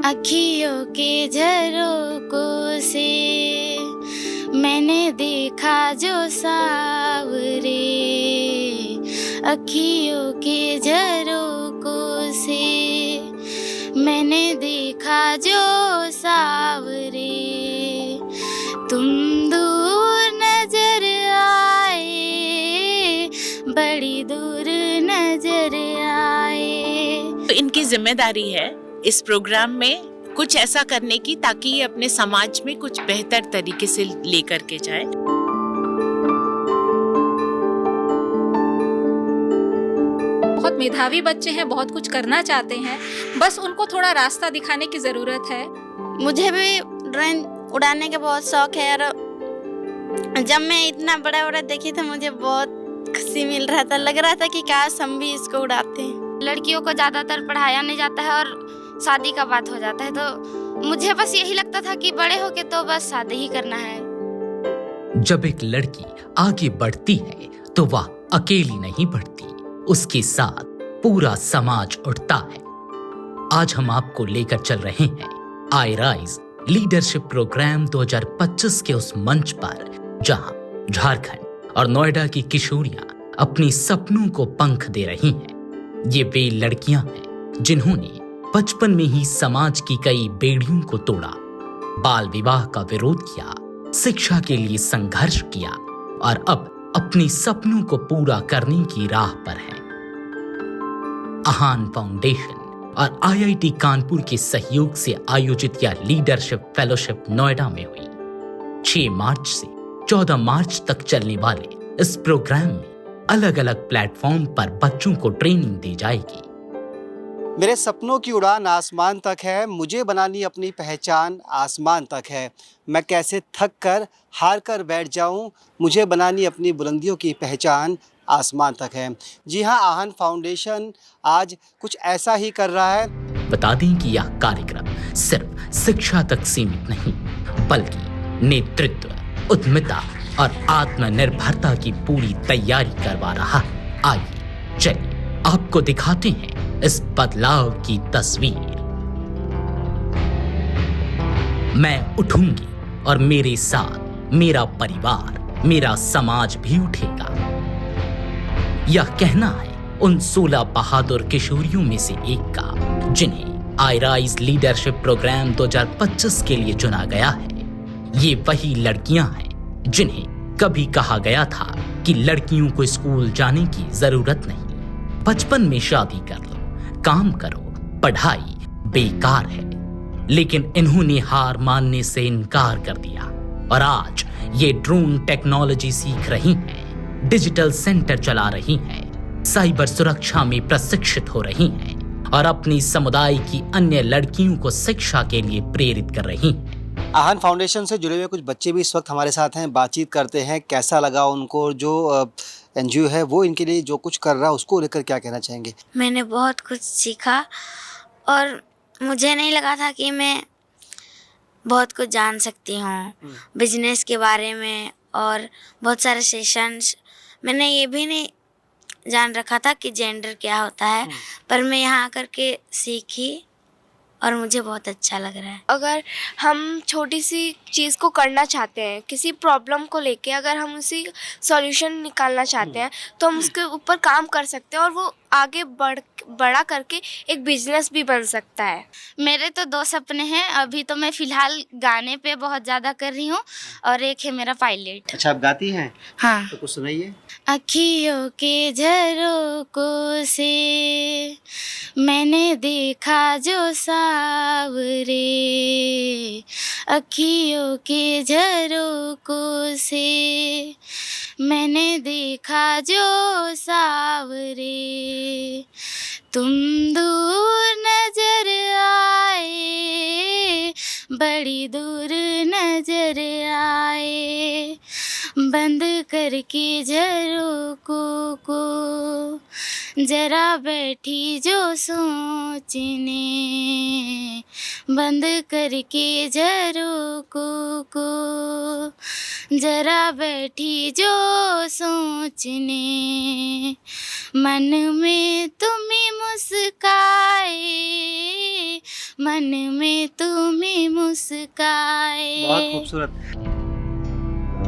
अखियों के झरोकों से मैंने देखा जो सावरे, अखियों के झरोकों से मैंने देखा जो सावरे। तुम दूर नजर आए, बड़ी दूर नजर आए। तो इनकी जिम्मेदारी है इस प्रोग्राम में कुछ ऐसा करने की ताकि ये अपने समाज में कुछ बेहतर तरीके से लेकर के जाए। बहुत मेधावी बच्चे हैं, बहुत कुछ करना चाहते हैं, बस उनको थोड़ा रास्ता दिखाने की जरूरत है। मुझे भी ड्रोन उड़ाने का बहुत शौक है और जब मैं इतना बड़ा बड़ा देखी तो मुझे बहुत खुशी मिल रहा था। लग रहा था कि काश हम भी इसको उड़ाते हैं। लड़कियों को ज़्यादातर पढ़ाया नहीं जाता है और शादी का बात हो जाता है, तो मुझे बस यही लगता था कि बड़े होके तो बस शादी ही करना है। जब एक लड़की आगे बढ़ती है तो वह अकेली नहीं बढ़ती, उसके साथ पूरा समाज उठता है। आज हम आपको लेकर चल रहे हैं आई राइज लीडरशिप प्रोग्राम 2025 के उस मंच पर जहां झारखंड और नोएडा की किशोरियां अपनी सपनों को पंख दे रही हैं। ये वे लड़कियां हैं जिन्होंने बचपन में ही समाज की कई बेड़ियों को तोड़ा, बाल विवाह का विरोध किया, शिक्षा के लिए संघर्ष किया और अब अपने सपनों को पूरा करने की राह पर हैं। आहान फाउंडेशन और IIT कानपुर के सहयोग से आयोजित यह लीडरशिप फेलोशिप नोएडा में हुई। 6 मार्च से 14 मार्च तक चलने वाले इस प्रोग्राम में अलग अलग प्लेटफॉर्म पर बच्चों को ट्रेनिंग दी जाएगी। मेरे सपनों की उड़ान आसमान तक है, मुझे बनानी अपनी पहचान आसमान तक है। मैं कैसे थक कर हार कर बैठ जाऊं, मुझे बनानी अपनी बुलंदियों की पहचान आसमान तक है। जी हाँ, आहान फाउंडेशन आज कुछ ऐसा ही कर रहा है। बता दें कि यह कार्यक्रम सिर्फ शिक्षा तक सीमित नहीं, बल्कि नेतृत्व, उद्यमिता और आत्मनिर्भरता की पूरी तैयारी करवा रहा है। आइए चलिए आपको दिखाते हैं इस बदलाव की तस्वीर। मैं उठूंगी और मेरे साथ मेरा परिवार, मेरा समाज भी उठेगा। यह कहना है उन 16 बहादुर किशोरियों में से एक का जिन्हें आई राइज लीडरशिप प्रोग्राम 2025 के लिए चुना गया है। ये वही लड़कियां हैं जिन्हें कभी कहा गया था कि लड़कियों को स्कूल जाने की जरूरत नहीं, बचपन में शादी कर लो, काम करो, पढ़ाई बेकार है। लेकिन इन्होंने हार मानने से इनकार कर दिया और आज ये ड्रोन टेक्नोलॉजी सीख रही हैं, डिजिटल सेंटर चला रही हैं, साइबर सुरक्षा में प्रशिक्षित हो रही हैं और अपनी समुदाय की अन्य लड़कियों को शिक्षा के लिए प्रेरित कर रही हैं। आहान फाउंडेशन से जुड़े हुए कुछ बच्चे भी इस वक्त हमारे साथ हैं, बातचीत करते हैं। कैसा लगा उनको, जो NGO है वो इनके लिए जो कुछ कर रहा है उसको लेकर क्या कहना चाहेंगे? मैंने बहुत कुछ सीखा और मुझे नहीं लगा था कि मैं बहुत कुछ जान सकती हूँ बिजनेस के बारे में और बहुत सारे सेशंस। मैंने ये भी नहीं जान रखा था कि जेंडर क्या होता है, पर मैं यहाँ आकर के सीखी और मुझे बहुत अच्छा लग रहा है। अगर हम छोटी सी चीज़ को करना चाहते हैं, किसी प्रॉब्लम को लेके अगर हम उसी सॉल्यूशन निकालना चाहते हैं तो हम उसके ऊपर काम कर सकते हैं और वो आगे बड़ा करके एक बिजनेस भी बन सकता है। मेरे तो 2 सपने हैं। अभी तो मैं फ़िलहाल गाने पे बहुत ज़्यादा कर रही हूँ और एक है मेरा पायलट। अच्छा, आप गाती हैं? हाँ। तो कुछ सुनाइए। अखियों के झरोकों से मैंने देखा जो सावरे, अखियों के झरोकों से मैंने देखा जो सावरे। तुम दूर नजर आए, बड़ी दूर नजर आए। बंद करके झरोकों को जरा बैठी जो सोचने, बंद करके झरोकों को जरा बैठी जो सोचने। मन में तुम्हें मुस्काए, मन में तुम्हें मुस्काए। बहुत खूबसूरत।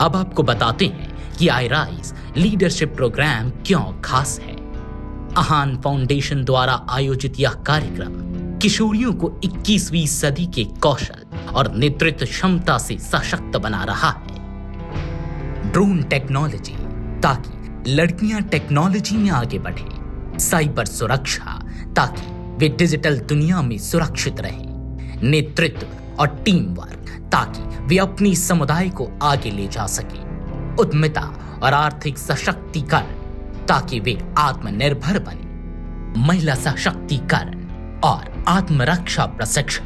अब आपको बताते हैं कि आई राइज लीडरशिप प्रोग्राम क्यों खास है। आहान फाउंडेशन द्वारा आयोजित यह कार्यक्रम किशोरियों को 21वीं सदी के कौशल और नेतृत्व क्षमता से सशक्त बना रहा है। ड्रोन टेक्नोलॉजी ताकि लड़कियां टेक्नोलॉजी में आगे बढ़े, साइबर सुरक्षा ताकि वे डिजिटल दुनिया में सुरक्षित रहें, नेतृत्व और टीम वर्क ताकि वे अपनी समुदाय को आगे ले जा सके, उद्यमिता और आर्थिक सशक्तिकरण ताकि वे आत्मनिर्भर बने, महिला सशक्तिकरण और आत्मरक्षा प्रशिक्षण।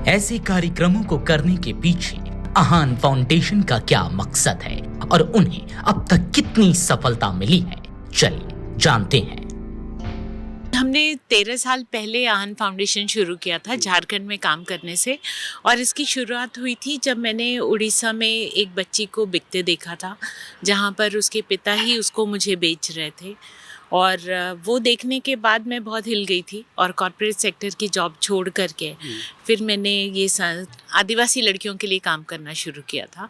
ऐसे कार्यक्रमों को करने के पीछे आहान फाउंडेशन का क्या मकसद है और उन्हें अब तक कितनी सफलता मिली है, चलिए जानते हैं। हमने 13 साल पहले आहान फाउंडेशन शुरू किया था झारखंड में काम करने से, और इसकी शुरुआत हुई थी जब मैंने उड़ीसा में एक बच्ची को बिकते देखा था, जहाँ पर उसके पिता ही उसको मुझे बेच रहे थे। और वो देखने के बाद मैं बहुत हिल गई थी और कॉर्पोरेट सेक्टर की जॉब छोड़ करके फिर मैंने ये आदिवासी लड़कियों के लिए काम करना शुरू किया था,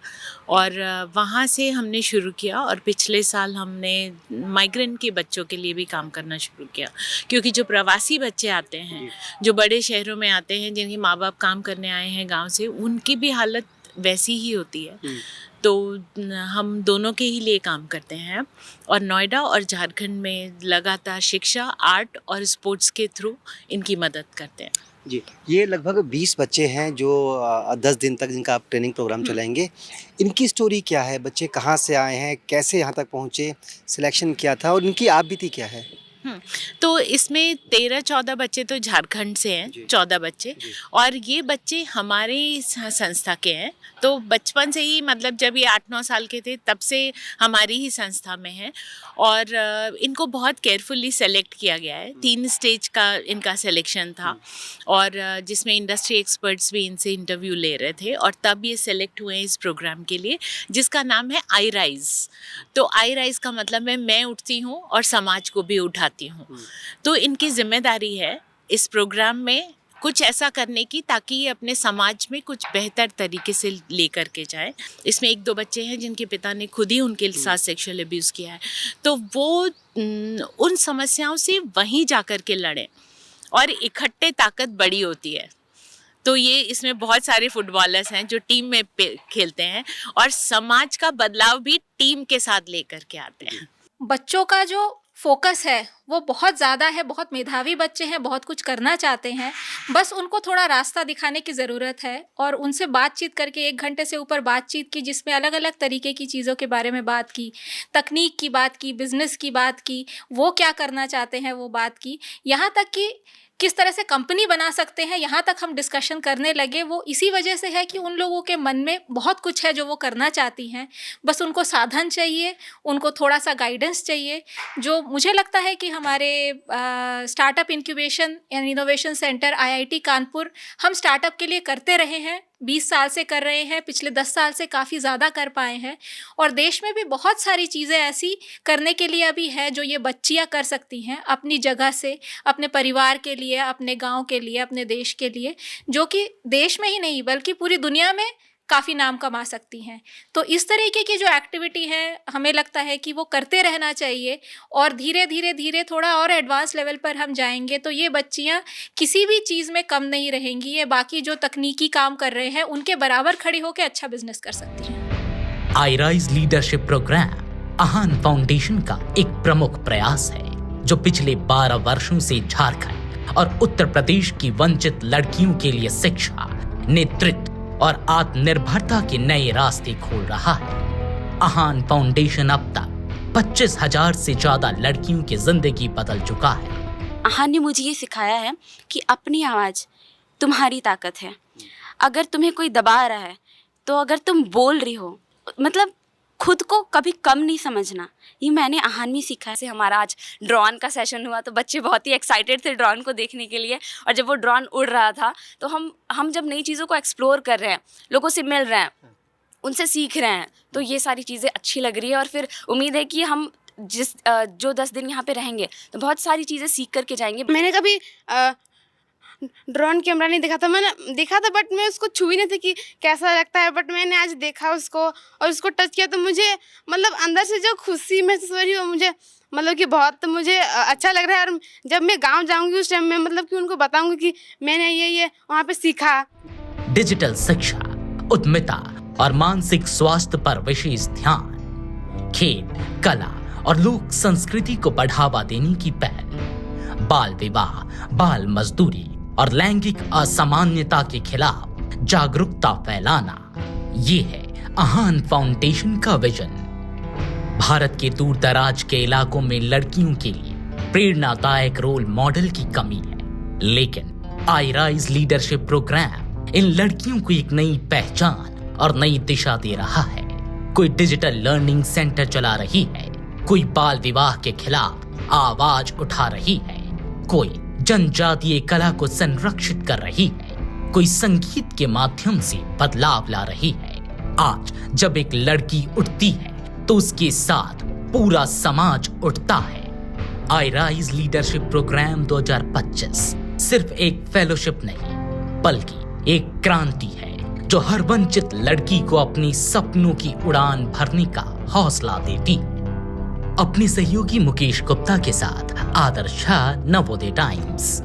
और वहाँ से हमने शुरू किया। और पिछले साल हमने माइग्रेंट के बच्चों के लिए भी काम करना शुरू किया, क्योंकि जो प्रवासी बच्चे आते हैं, जो बड़े शहरों में आते हैं, जिनके माँ बाप काम करने आए हैं गाँव से, उनकी भी हालत वैसी ही होती है। तो हम दोनों के ही लिए काम करते हैं, और नोएडा और झारखंड में लगातार शिक्षा, आर्ट और स्पोर्ट्स के थ्रू इनकी मदद करते हैं। जी, ये लगभग 20 बच्चे हैं जो 10 दिन तक जिनका आप ट्रेनिंग प्रोग्राम चलाएंगे। इनकी स्टोरी क्या है? बच्चे कहाँ से आए हैं, कैसे यहाँ तक पहुँचे, सिलेक्शन क्या था और इनकी आप बीती क्या है? तो इसमें 13-14 बच्चे तो झारखंड से हैं, 14 बच्चे, और ये बच्चे हमारे संस्था के हैं। तो बचपन से ही, मतलब जब ये 8-9 साल के थे तब से हमारी ही संस्था में हैं, और इनको बहुत केयरफुली सेलेक्ट किया गया है। 3 स्टेज का इनका सिलेक्शन था, और जिसमें इंडस्ट्री एक्सपर्ट्स भी इनसे इंटरव्यू ले रहे थे, और तब ये सेलेक्ट हुए हैं इस प्रोग्राम के लिए, जिसका नाम है आई राइज। तो आई राइज का मतलब है मैं उठती हूँ और समाज को भी उठाती हूँ। तो इनकी जिम्मेदारी है इस प्रोग्राम में कुछ ऐसा करने की ताकि ये अपने समाज में कुछ बेहतर तरीके से लेकर के जाए। इसमें 1-2 बच्चे हैं जिनके पिता ने खुद ही उनके साथ सेक्सुअल अब्यूज़ किया है, तो वो उन समस्याओं से वहीं जा कर के लड़ें, और इकट्ठे ताकत बड़ी होती है। तो ये इसमें बहुत सारे फुटबॉलर्स हैं जो टीम में खेलते हैं, और समाज का बदलाव भी टीम के साथ लेकर के आते हैं। बच्चों का जो फोकस है वो बहुत ज़्यादा है, बहुत मेधावी बच्चे हैं, बहुत कुछ करना चाहते हैं, बस उनको थोड़ा रास्ता दिखाने की ज़रूरत है। और उनसे बातचीत करके 1 घंटे से ऊपर बातचीत की, जिसमें अलग अलग तरीके की चीज़ों के बारे में बात की, तकनीक की बात की, बिज़नेस की बात की, वो क्या करना चाहते हैं वो बात की, यहाँ तक कि किस तरह से कंपनी बना सकते हैं, यहाँ तक हम डिस्कशन करने लगे। वो इसी वजह से है कि उन लोगों के मन में बहुत कुछ है जो वो करना चाहती हैं, बस उनको साधन चाहिए, उनको थोड़ा सा गाइडेंस चाहिए। जो मुझे लगता है कि हमारे startup incubation and innovation centre IIT Kanpur हम स्टार्टअप के लिए करते रहे हैं, 20 साल से कर रहे हैं, पिछले 10 साल से काफ़ी ज़्यादा कर पाए हैं। और देश में भी बहुत सारी चीज़ें ऐसी करने के लिए अभी है जो ये बच्चियाँ कर सकती हैं अपनी जगह से, अपने परिवार के लिए, अपने गांव के लिए, अपने देश के लिए, जो कि देश में ही नहीं बल्कि पूरी दुनिया में काफ़ी नाम कमा सकती हैं। तो इस तरीके की जो एक्टिविटी है हमें लगता है कि वो करते रहना चाहिए, और धीरे धीरे धीरे थोड़ा और एडवांस लेवल पर हम जाएंगे तो ये बच्चियाँ किसी भी चीज़ में कम नहीं रहेंगी। ये बाकी जो तकनीकी काम कर रहे हैं उनके बराबर खड़ी होकर अच्छा बिजनेस कर सकती हैं। I rise leadership program Aahan foundation का एक प्रमुख प्रयास है, जो पिछले 12 वर्षों से झारखंड और उत्तर प्रदेश की वंचित लड़कियों के लिए शिक्षा, नेतृत्व और आत्मनिर्भरता के नए रास्ते खोल रहा है। आहान फाउंडेशन अब तक 25,000 से ज्यादा लड़कियों की जिंदगी बदल चुका है। आहान ने मुझे ये सिखाया है कि अपनी आवाज़ तुम्हारी ताकत है। अगर तुम्हें कोई दबा रहा है तो अगर तुम बोल रही हो, मतलब खुद को कभी कम नहीं समझना। ये मैंने आहान में सीखा है। से हमारा आज ड्रोन का सेशन हुआ तो बच्चे बहुत ही एक्साइटेड थे ड्रोन को देखने के लिए, और जब वो ड्रोन उड़ रहा था तो हम जब नई चीज़ों को एक्सप्लोर कर रहे हैं, लोगों से मिल रहे हैं, उनसे सीख रहे हैं, तो ये सारी चीज़ें अच्छी लग रही है। और फिर उम्मीद है कि हम जो 10 दिन यहाँ पे रहेंगे तो बहुत सारी चीज़ें सीख करके जाएंगे। मैंने कभी ड्रोन कैमरा नहीं देखा था, मैंने देखा था बट मैं उसको छू ही नहीं थी कि कैसा लगता है, बट मैंने आज देखा उसको और उसको टच किया तो मुझे मतलब अंदर से जो खुशी महसूस हो रही है वो मुझे मतलब कि बहुत मुझे अच्छा लग रहा है। और जब मैं गांव जाऊंगी उस टाइम में मतलब कि उनको बताऊंगी कि मैंने ये वहाँ पे सीखा। डिजिटल शिक्षा, उद्यमिता और मानसिक स्वास्थ्य पर विशेष ध्यान, खेल, कला और लोक संस्कृति को बढ़ावा देने की पहल, बाल विवाह, बाल मजदूरी और लैंगिक असमानता के खिलाफ जागरूकता फैलाना, ये है आहान फाउंडेशन का विजन। भारत के दूर दराज के इलाकों में लड़कियों के लिए प्रेरणादायक रोल मॉडल की कमी है, लेकिन आई राइज लीडरशिप प्रोग्राम इन लड़कियों को एक नई पहचान और नई दिशा दे रहा है। कोई डिजिटल लर्निंग सेंटर चला रही है, कोई बाल विवाह के खिलाफ आवाज उठा रही है, कोई जनजातीय कला को संरक्षित कर रही है, कोई संगीत के माध्यम से बदलाव ला रही है। आज जब एक लड़की उठती है तो उसके साथ पूरा समाज उठता है। आई राइज लीडरशिप प्रोग्राम 2025 सिर्फ एक फेलोशिप नहीं बल्कि एक क्रांति है जो हर वंचित लड़की को अपनी सपनों की उड़ान भरने का हौसला देती है। अपने सहयोगी मुकेश गुप्ता के साथ आदर्श झा, नवोदय टाइम्स।